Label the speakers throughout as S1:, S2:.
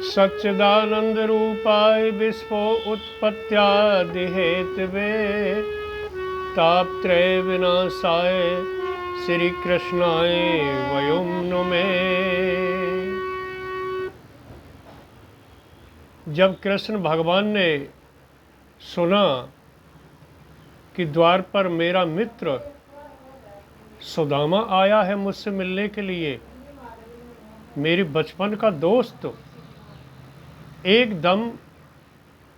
S1: सच्चिदानंद रूपाय विश्व उत्पत्त्यादि हेतवे तापत्रय विनाशाय श्री कृष्णाय वयं नमः। जब कृष्ण भगवान ने सुना कि द्वार पर मेरा मित्र सुदामा आया है मुझसे मिलने के लिए, मेरी बचपन का दोस्त, एकदम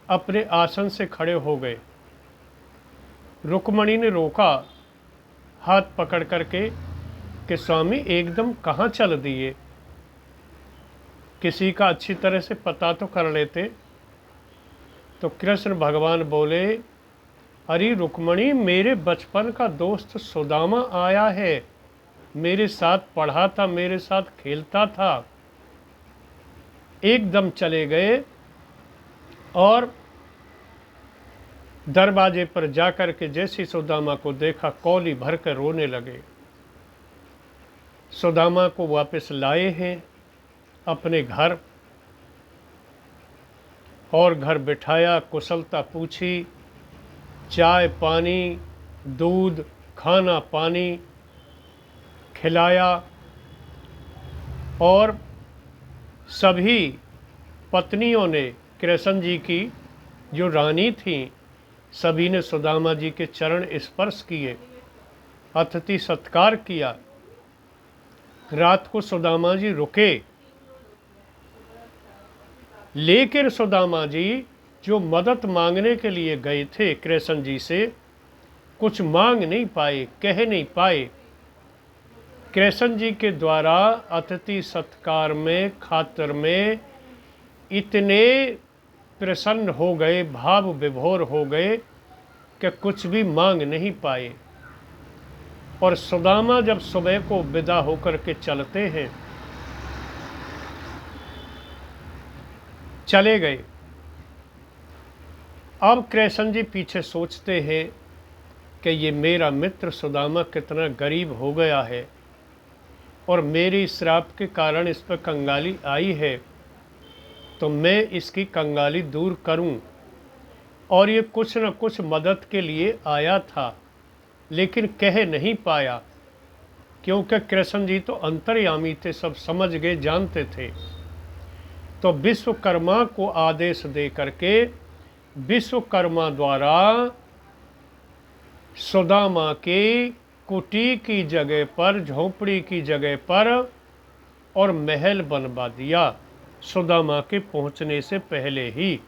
S1: अपने आसन से खड़े हो गए। रुक्मणी ने रोका हाथ पकड़ करके कि स्वामी एकदम कहाँ चल दिए, किसी का अच्छी तरह से पता तो कर लेते। तो कृष्ण भगवान बोले, अरे रुक्मणी, मेरे बचपन का दोस्त सुदामा आया है, मेरे साथ पढ़ा था, मेरे साथ खेलता था। एकदम चले गए और दरवाजे पर जाकर के जैसे सुदामा को देखा, कौली भर कर रोने लगे। सुदामा को वापस लाए हैं अपने घर और घर बिठाया, कुशलता पूछी, चाय पानी, दूध, खाना पानी खिलाया और सभी पत्नियों ने, कृष्ण जी की जो रानी थी, सभी ने सुदामा जी के चरण स्पर्श किए, अतिथि सत्कार किया। रात को सुदामा जी रुके, लेकिन सुदामा जी जो मदद मांगने के लिए गए थे कृष्ण जी से, कुछ मांग नहीं पाए, कह नहीं पाए। कृष्ण जी के द्वारा अतिथि सत्कार में, खातिर में इतने प्रसन्न हो गए, भाव विभोर हो गए कि कुछ भी मांग नहीं पाए। और सुदामा जब सुबह को विदा होकर के चलते हैं, चले गए। अब कृष्ण जी पीछे सोचते हैं कि ये मेरा मित्र सुदामा कितना गरीब हो गया है और मेरी श्राप के कारण इस पर कंगाली आई है, तो मैं इसकी कंगाली दूर करूं। और ये कुछ न कुछ मदद के लिए आया था, लेकिन कह नहीं पाया, क्योंकि कृष्ण जी तो अंतर्यामी थे, सब समझ गए, जानते थे। तो विश्वकर्मा को आदेश दे करके विश्वकर्मा द्वारा सुदामा की कुटी की जगह पर, झोपड़ी की जगह पर और महल बनवा दिया सुदामा के पहुंचने से पहले ही।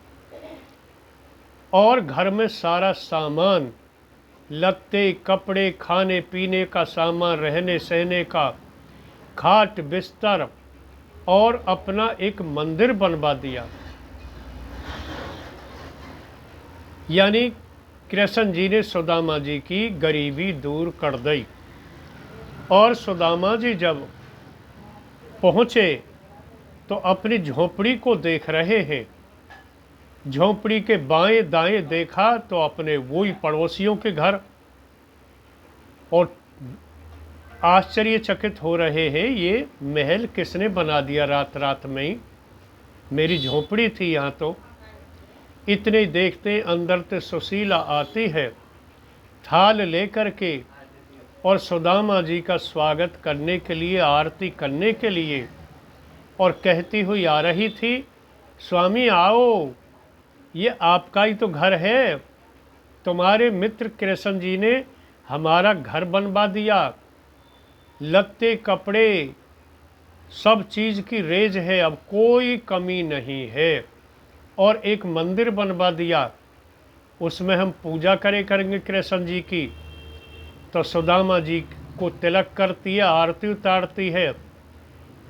S1: और घर में सारा सामान, लत्ते, कपड़े, खाने पीने का सामान, रहने सहने का, खाट बिस्तर, और अपना एक मंदिर बनवा दिया। यानी कृष्ण जी ने सुदामा जी की गरीबी दूर कर दी। और सुदामा जी जब पहुँचे तो अपनी झोपड़ी को देख रहे हैं। झोपड़ी के बाएं दाएं देखा तो अपने वही पड़ोसियों के घर, और आश्चर्यचकित हो रहे हैं, ये महल किसने बना दिया रात रात में ही, मेरी झोपड़ी थी यहाँ तो। इतने देखते अंदर से सुशीला आती है थाल लेकर के, और सुदामा जी का स्वागत करने के लिए, आरती करने के लिए, और कहती हुई आ रही थी, स्वामी आओ, ये आपका ही तो घर है, तुम्हारे मित्र कृष्ण जी ने हमारा घर बनवा दिया, लत्ते कपड़े सब चीज़ की रेज है, अब कोई कमी नहीं है, और एक मंदिर बनवा दिया, उसमें हम पूजा करेंगे कृष्ण जी की। तो सुदामा जी को तिलक करती है, आरती उतारती है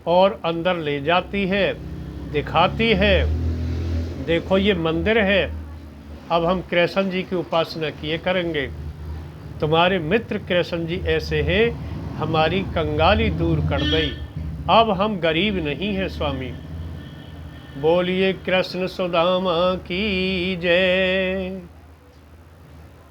S1: और अंदर ले जाती है, दिखाती है, देखो ये मंदिर है, अब हम कृष्ण जी की उपासना किए करेंगे। तुम्हारे मित्र कृष्ण जी ऐसे हैं, हमारी कंगाली दूर कर गई, अब हम गरीब नहीं हैं स्वामी। बोलिए कृष्ण सुदामा की जय।